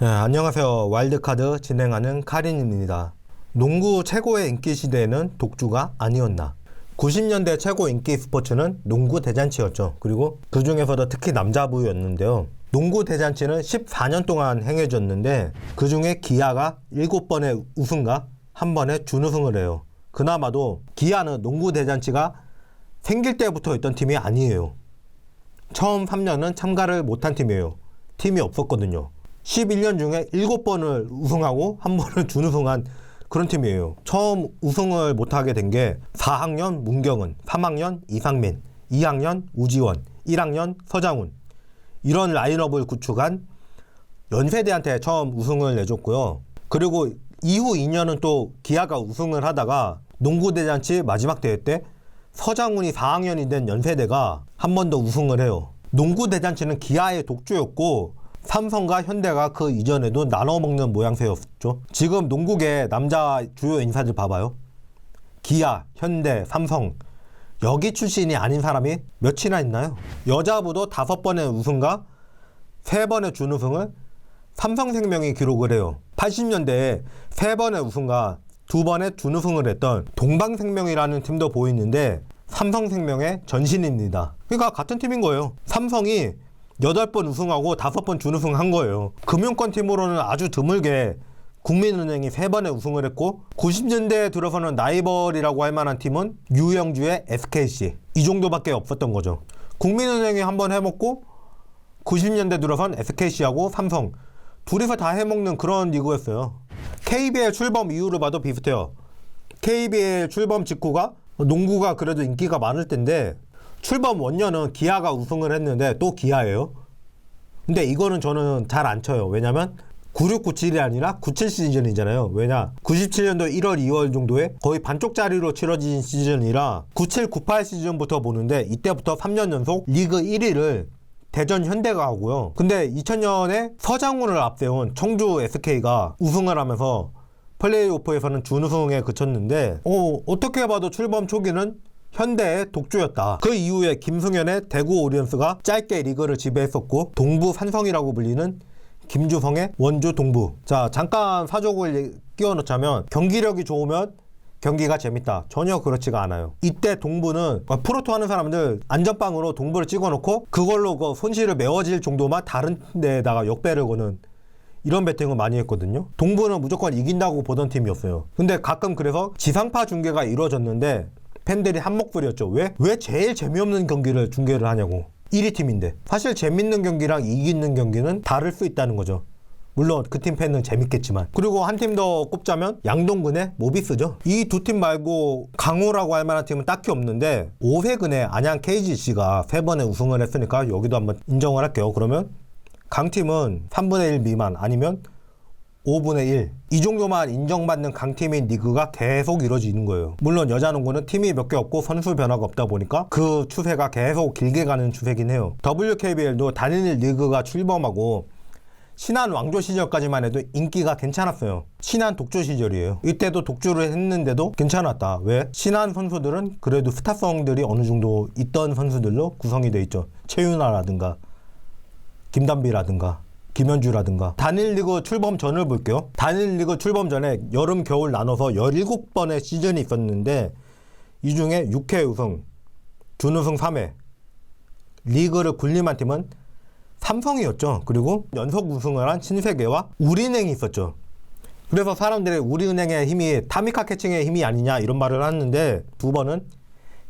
네, 안녕하세요. 와일드카드 진행하는 카린입니다. 농구 최고의 인기 시대에는 독주가 아니었나. 90년대 최고 인기 스포츠는 농구 대잔치였죠. 그리고 그 중에서도 특히 남자부였는데요. 농구 대잔치는 14년 동안 행해졌는데 그 중에 기아가 7번의 우승과 1번의 준우승을 해요. 그나마도 기아는 농구 대잔치가 생길 때부터 있던 팀이 아니에요. 처음 3년은 참가를 못한 팀이에요. 팀이 없었거든요. 11년 중에 7번을 우승하고 1번을 준우승한 그런 팀이에요. 처음 우승을 못하게 된 게 4학년 문경은, 3학년 이상민, 2학년 우지원, 1학년 서장훈, 이런 라인업을 구축한 연세대한테 처음 우승을 내줬고요. 그리고 이후 2년은 또 기아가 우승을 하다가 농구대잔치 마지막 대회 때 서장훈이 4학년이 된 연세대가 한 번 더 우승을 해요. 농구대잔치는 기아의 독주였고 삼성과 현대가 그 이전에도 나눠먹는 모양새였죠. 지금 농구계 남자 주요 인사들 봐봐요. 기아, 현대, 삼성, 여기 출신이 아닌 사람이 몇이나 있나요? 여자부도 5번의 우승과 3번의 준우승을 삼성생명이 기록을 해요. 80년대에 3번의 우승과 2번의 준우승을 했던 동방생명이라는 팀도 보이는데 삼성생명의 전신입니다. 그러니까 같은 팀인 거예요. 삼성이 8번 우승하고 5번 준우승 한 거예요. 금융권 팀으로는 아주 드물게 국민은행이 3번의 우승을 했고 90년대에 들어서는 라이벌이라고 할 만한 팀은 유영주의 SKC 이 정도밖에 없었던 거죠. 국민은행이 한번 해먹고 90년대 들어선 SKC하고 삼성 둘이서 다 해먹는 그런 리그였어요. KBL 출범 이후를 봐도 비슷해요. KBL 출범 직후가 농구가 그래도 인기가 많을 텐데 출범 원년은 기아가 우승을 했는데 또 기아예요. 근데 이거는 저는 잘 안 쳐요. 왜냐면 96-97이 아니라 97 시즌이잖아요. 왜냐 97년도 1월 2월 정도에 거의 반쪽짜리로 치러진 시즌이라 97-98 시즌부터 보는데 이때부터 3년 연속 리그 1위를 대전 현대가 하고요. 근데 2000년에 서장훈을 앞세운 청주 SK가 우승을 하면서 플레이오프에서는 준우승에 그쳤는데 어떻게 봐도 출범 초기는 현대의 독주였다. 그 이후에 김승현의 대구 오리온스가 짧게 리그를 지배했었고 동부 산성이라고 불리는 김주성의 원주 동부. 자, 잠깐 사족을 끼워 넣자면 경기력이 좋으면 경기가 재밌다. 전혀 그렇지가 않아요. 이때 동부는 프로토 하는 사람들 안전빵으로 동부를 찍어 놓고 그걸로 그 손실을 메워질 정도만 다른 데에다가 역배를 거는 이런 배팅을 많이 했거든요. 동부는 무조건 이긴다고 보던 팀이었어요. 근데 가끔 그래서 지상파 중계가 이루어졌는데 팬들이 한몫부렸죠. 왜 제일 재미없는 경기를 중계를 하냐고. 1위 팀인데. 사실 재밌는 경기랑 이기는 경기는 다를 수 있다는 거죠. 물론 그 팀 팬은 재밌겠지만. 그리고 한 팀 더 꼽자면 양동근의 모비스죠. 이 두 팀 말고 강호라고 할 만한 팀은 딱히 없는데 5세근에 안양 KGC가 3번의 우승을 했으니까 여기도 한번 인정을 할게요. 그러면 강팀은 3분의 1 미만 아니면 5분의 1. 이 정도만 인정받는 강팀인 리그가 계속 이루어지는 거예요. 물론 여자농구는 팀이 몇 개 없고 선수 변화가 없다 보니까 그 추세가 계속 길게 가는 추세긴 해요. WKBL도 단일 리그가 출범하고 신한 왕조 시절까지만 해도 인기가 괜찮았어요. 신한 독주 시절이에요. 이때도 독주를 했는데도 괜찮았다. 왜? 신한 선수들은 그래도 스타성들이 어느 정도 있던 선수들로 구성이 돼 있죠. 최윤아라든가 김단비라든가 김현주라든가. 단일리그 출범 전을 볼게요. 단일리그 출범 전에 여름 겨울 나눠서 17번의 시즌이 있었는데 이 중에 6회 우승, 준우승 3회, 리그를 군림한 팀은 삼성이었죠. 그리고 연속 우승을 한 신세계와 우리은행이 있었죠. 그래서 사람들이 우리은행의 힘이 타미카 캐칭의 힘이 아니냐 이런 말을 하는데 두 번은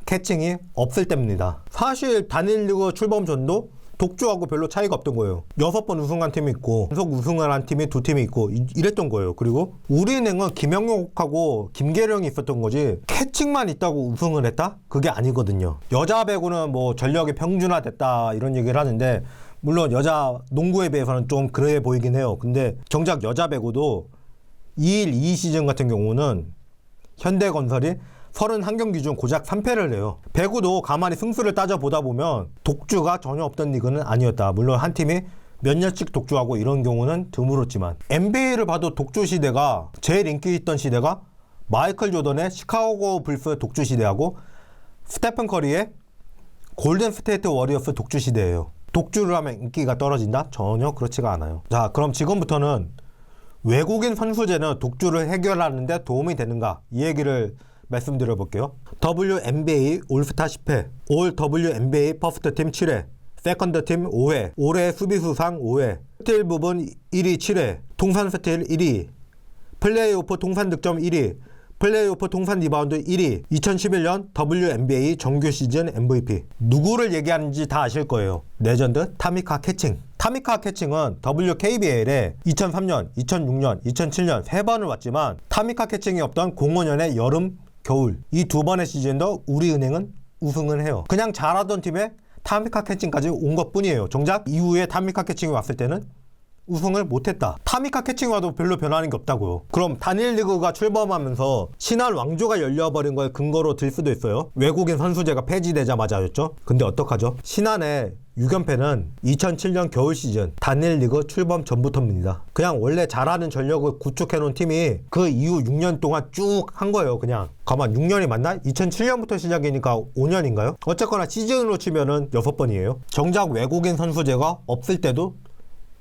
캐칭이 없을 때입니다. 사실 단일리그 출범 전도 독주하고 별로 차이가 없던 거예요. 6번 우승한 팀이 있고 연속 우승을 한 팀이 2팀이 있고 이랬던 거예요. 그리고 우리은행은 김영록하고 김계령이 있었던 거지 캐칭만 있다고 우승을 했다? 그게 아니거든요. 여자 배구는 뭐 전력이 평준화됐다 이런 얘기를 하는데 물론 여자 농구에 비해서는 좀 그래 보이긴 해요. 근데 정작 여자 배구도 2일 2 시즌 같은 경우는 현대건설이 31경기 중 고작 3패를 해요. 배구도 가만히 승수를 따져보다 보면 독주가 전혀 없던 리그는 아니었다. 물론 한 팀이 몇 년씩 독주하고 이런 경우는 드물었지만 NBA를 봐도 독주 시대가 제일 인기 있던 시대가 마이클 조던의 시카고 불스 독주 시대하고 스테픈 커리의 골든 스테이트 워리어스 독주 시대예요. 독주를 하면 인기가 떨어진다? 전혀 그렇지가 않아요. 자, 그럼 지금부터는 외국인 선수제는 독주를 해결하는 데 도움이 되는가? 이 얘기를 말씀드려 볼게요. WNBA 올스타 10회, 올 WNBA 퍼스트 팀 7회, 세컨드 팀 5회, 올해 수비수상 5회, 스틸 부분 1위 7회, 통산 스틸 1위, 플레이오프 통산 득점 1위, 플레이오프 통산 리바운드 1위, 2011년 WNBA 정규 시즌 MVP. 누구를 얘기하는지 다 아실 거예요. 레전드 타미카 캐칭. 타미카 캐칭은 WKBL에 2003년, 2006년, 2007년 3번을 왔지만 타미카 캐칭이 없던 05년의 여름, 겨울 이 2번의 시즌도 우리은행은 우승을 해요. 그냥 잘하던 팀에 타미카 캐칭까지 온 것뿐이에요. 정작 이후에 타미카 캐칭이 왔을 때는 우승을 못했다. 타미카 캐칭이 와도 별로 변하는 게 없다고요. 그럼 단일 리그가 출범하면서 신한 왕조가 열려버린 걸 근거로 들 수도 있어요. 외국인 선수제가 폐지되자마자였죠. 근데 어떡하죠? 신한의 6연패는 2007년 겨울 시즌 단일 리그 출범 전부터입니다. 그냥 원래 잘하는 전력을 구축해놓은 팀이 그 이후 6년 동안 쭉 한 거예요. 그냥 가만 6년이 맞나? 2007년부터 시작이니까 5년인가요? 어쨌거나 시즌으로 치면은 6번이에요. 정작 외국인 선수제가 없을 때도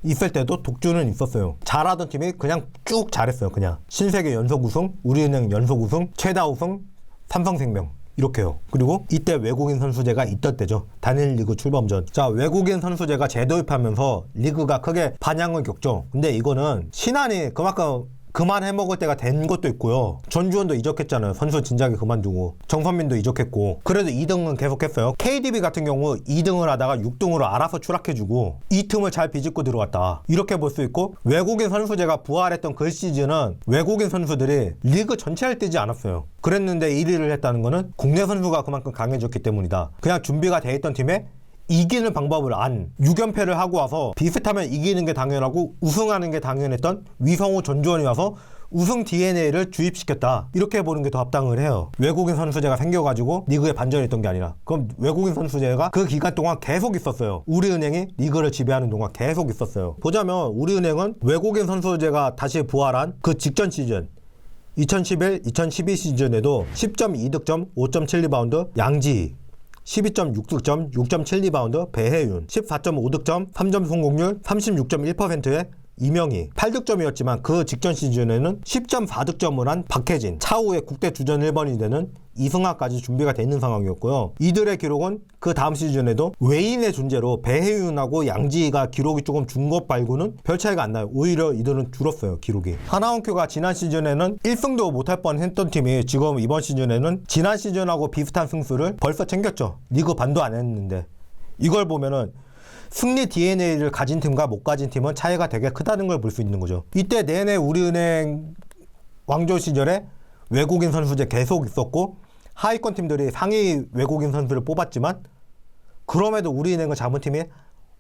있을 때도 독주는 있었어요. 잘하던 팀이 그냥 쭉 잘했어요. 그냥 신세계 연속 우승, 우리은행 연속 우승, 최다 우승, 삼성생명 이렇게요. 그리고 이때 외국인 선수제가 있던 때죠. 단일 리그 출범 전. 자, 외국인 선수제가 재도입하면서 리그가 크게 반향을 겪죠. 근데 이거는 신한이 그만큼 그만 해먹을 때가 된 것도 있고요. 전주원도 이적했잖아요. 선수 진작에 그만두고. 정선민도 이적했고. 그래도 2등은 계속했어요. KDB 같은 경우 2등을 하다가 6등으로 알아서 추락해주고 이 틈을 잘 비집고 들어왔다. 이렇게 볼 수 있고, 외국인 선수제가 부활했던 그 시즌은 외국인 선수들이 리그 전체를 뛰지 않았어요. 그랬는데 1위를 했다는 거는 국내 선수가 그만큼 강해졌기 때문이다. 그냥 준비가 돼 있던 팀에 이기는 방법을 6연패를 하고 와서 비슷하면 이기는 게 당연하고 우승하는 게 당연했던 위성호 전주원이 와서 우승 DNA를 주입시켰다. 이렇게 보는 게 더 합당을 해요. 외국인 선수제가 생겨가지고 리그에 반전이 있던 게 아니라. 그럼 외국인 선수제가 그 기간 동안 계속 있었어요. 우리은행이 리그를 지배하는 동안 계속 있었어요. 보자면 우리은행은 외국인 선수제가 다시 부활한 그 직전 시즌 2011, 2012 시즌에도 10.2득점, 5.7리바운드 양지희, 12.6득점, 6.7리바운드 배혜윤, 14.5득점, 3점 성공률 36.1%의 이명희, 8득점이었지만 그 직전 시즌에는 10.4득점을 한 박혜진, 차후에 국대 주전 1번이 되는 이승하까지 준비가 돼 있는 상황이었고요. 이들의 기록은 그 다음 시즌에도 외인의 존재로 배혜윤하고 양지희가 기록이 조금 준 것 말고는 별 차이가 안 나요. 오히려 이들은 줄었어요, 기록이. 하나원큐가 지난 시즌에는 1승도 못할 뻔했던 팀이 지금 이번 시즌에는 지난 시즌하고 비슷한 승수를 벌써 챙겼죠. 리그 반도 안 했는데. 이걸 보면은 승리 DNA를 가진 팀과 못 가진 팀은 차이가 되게 크다는 걸 볼 수 있는 거죠. 이때 내내 우리은행 왕조 시절에 외국인 선수제 계속 있었고 하위권 팀들이 상위 외국인 선수를 뽑았지만 그럼에도 우리은행을 잡은 팀이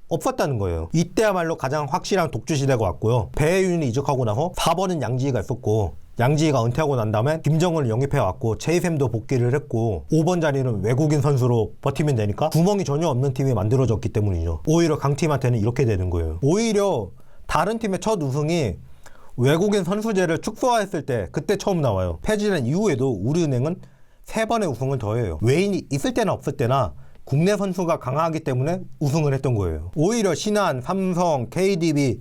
없었다는 거예요. 이때야말로 가장 확실한 독주 시대가 왔고요. 배혜윤이 이적하고 나서 4번은 양지희가 있었고 양지희가 은퇴하고 난 다음에 김정은을 영입해왔고 체이샘도 복귀를 했고 5번 자리는 외국인 선수로 버티면 되니까 구멍이 전혀 없는 팀이 만들어졌기 때문이죠. 오히려 강팀한테는 이렇게 되는 거예요. 오히려 다른 팀의 첫 우승이 외국인 선수제를 축소화했을 때 그때 처음 나와요. 폐지된 이후에도 우리은행은 3번의 우승을 더해요. 외인이 있을 때나 없을 때나 국내 선수가 강하기 때문에 우승을 했던 거예요. 오히려 신한, 삼성, KDB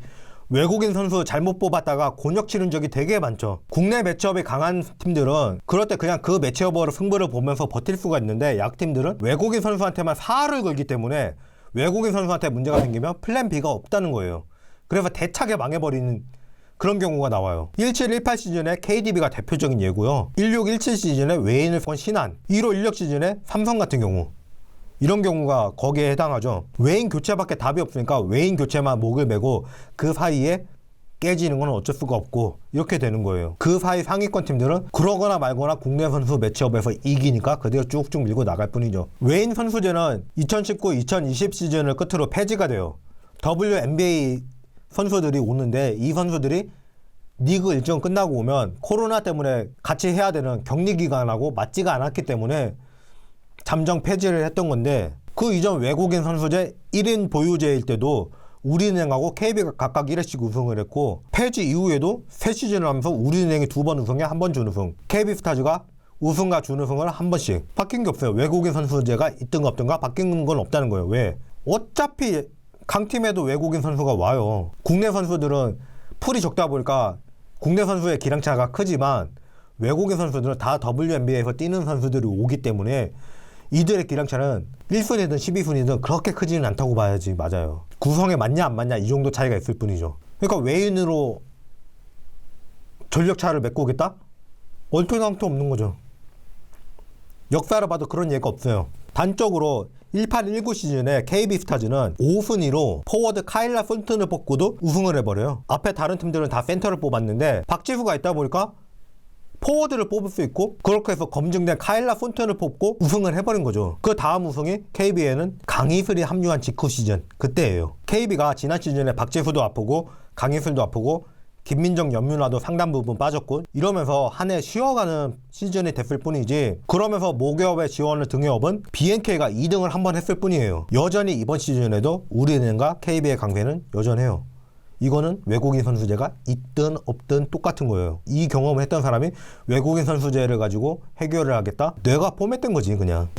외국인 선수 잘못 뽑았다가 곤욕 치른 적이 되게 많죠. 국내 매치업이 강한 팀들은 그럴 때 그냥 그 매치업으로 승부를 보면서 버틸 수가 있는데 약팀들은 외국인 선수한테만 사활을 걸기 때문에 외국인 선수한테 문제가 생기면 플랜 B가 없다는 거예요. 그래서 대차게 망해버리는 그런 경우가 나와요. 17-18 시즌에 KDB가 대표적인 예고요. 16-17 시즌에 외인을 건 신한, 15-16 시즌에 삼성 같은 경우 이런 경우가 거기에 해당하죠. 외인 교체밖에 답이 없으니까 외인 교체만 목을 메고 그 사이에 깨지는 건 어쩔 수가 없고 이렇게 되는 거예요. 그 사이 상위권 팀들은 그러거나 말거나 국내 선수 매치업에서 이기니까 그대로 쭉쭉 밀고 나갈 뿐이죠. 외인 선수제는 2019-2020 시즌을 끝으로 폐지가 돼요. WNBA 선수들이 오는데 이 선수들이 리그 일정 끝나고 오면 코로나 때문에 같이 해야 되는 격리 기간하고 맞지가 않았기 때문에 잠정 폐지를 했던 건데 그 이전 외국인 선수제 1인 보유제일 때도 우리은행하고 KB가 각각 1회씩 우승을 했고 폐지 이후에도 3시즌을 하면서 우리은행이 2번 우승에 1번 준우승, KB스타즈가 우승과 준우승을 1번씩 바뀐 게 없어요. 외국인 선수제가 있든가 없든가 바뀐 건 없다는 거예요. 왜? 어차피 강팀에도 외국인 선수가 와요. 국내 선수들은 풀이 적다 보니까 국내 선수의 기량차가 크지만 외국인 선수들은 다 WNBA에서 뛰는 선수들이 오기 때문에 이들의 기량차는 1순위든 12순위든 그렇게 크지는 않다고 봐야지. 맞아요. 구성에 맞냐 안 맞냐 이 정도 차이가 있을 뿐이죠. 그러니까 외인으로 전력차를 메꾸겠다? 얼토당토 없는 거죠. 역사를 봐도 그런 예가 없어요. 단적으로 18-19 시즌에 KB 스타즈는 5순위로 포워드 카일라 썬튼을 뽑고도 우승을 해버려요. 앞에 다른 팀들은 다 센터를 뽑았는데 박지수가 있다 보니까 포워드를 뽑을 수 있고 그렇게 해서 검증된 카일라 폰튼을 뽑고 우승을 해버린 거죠. 그 다음 우승이 KB에는 강희슬이 합류한 직후 시즌 그때예요. KB가 지난 시즌에 박지수도 아프고 강희슬도 아프고 김민정, 연민화도 상당 부분 빠졌고 이러면서 한 해 쉬어가는 시즌이 됐을 뿐이지 그러면서 모기업의 지원을 등에 업은 BNK가 2등을 한 번 했을 뿐이에요. 여전히 이번 시즌에도 우리은행과 KB의 강세는 여전해요. 이거는 외국인 선수제가 있든 없든 똑같은 거예요. 이 경험을 했던 사람이 외국인 선수제를 가지고 해결을 하겠다? 뇌가 포맷된 거지 그냥.